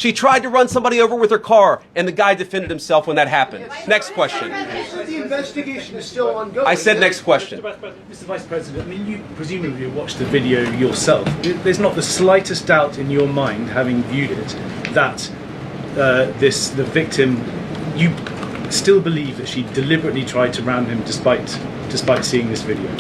She tried to run somebody over with her car, and the guy defended himself when that happened. Next question. The investigation is still ongoing. I said next question. Mr. Vice President, I mean, you presumably watched the video yourself. There's not the slightest doubt in your mind, having viewed it, that the victim, you still believe that she deliberately tried to ram him despite seeing this video?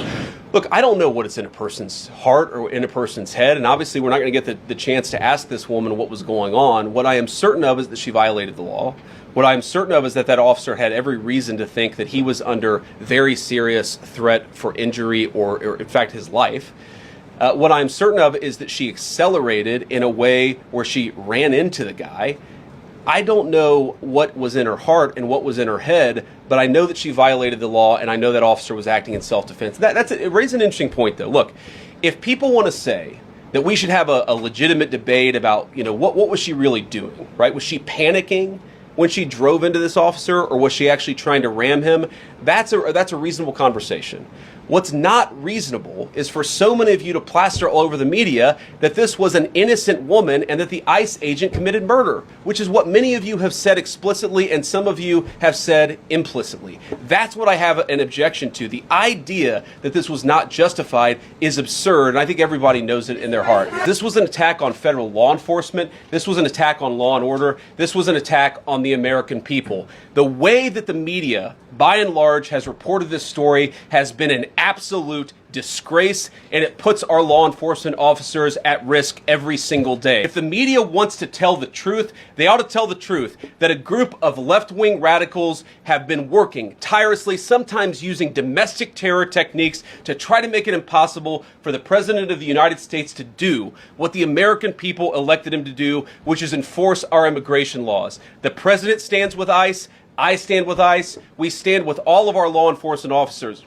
Look, I don't know what is in a person's heart or in a person's head, and obviously we're not going to get the chance to ask this woman what was going on. What I am certain of is that she violated the law. What I am certain of is that that officer had every reason to think that he was under very serious threat for injury or in fact, his life. What I'm certain of is that she accelerated in a way where she ran into the guy. I don't know what was in her heart and what was in her head, but I know that she violated the law, and I know that officer was acting in self-defense. It raises an interesting point, though. Look, if people want to say that we should have a legitimate debate about, what was she really doing, right? Was she panicking when she drove into this officer, or was she actually trying to ram him? That's a reasonable conversation. What's not reasonable is for so many of you to plaster all over the media that this was an innocent woman and that the ICE agent committed murder, which is what many of you have said explicitly and some of you have said implicitly. That's what I have an objection to. The idea that this was not justified is absurd, and I think everybody knows it in their heart. This was an attack on federal law enforcement. This was an attack on law and order. This was an attack on the American people. The way that the media, by and large, has reported this story has been an absolute disgrace, and it puts our law enforcement officers at risk every single day. If the media wants to tell the truth, they ought to tell the truth that a group of left-wing radicals have been working tirelessly, sometimes using domestic terror techniques to try to make it impossible for the President of the United States to do what the American people elected him to do, which is enforce our immigration laws. The President stands with ICE. I stand with ICE. We stand with all of our law enforcement officers.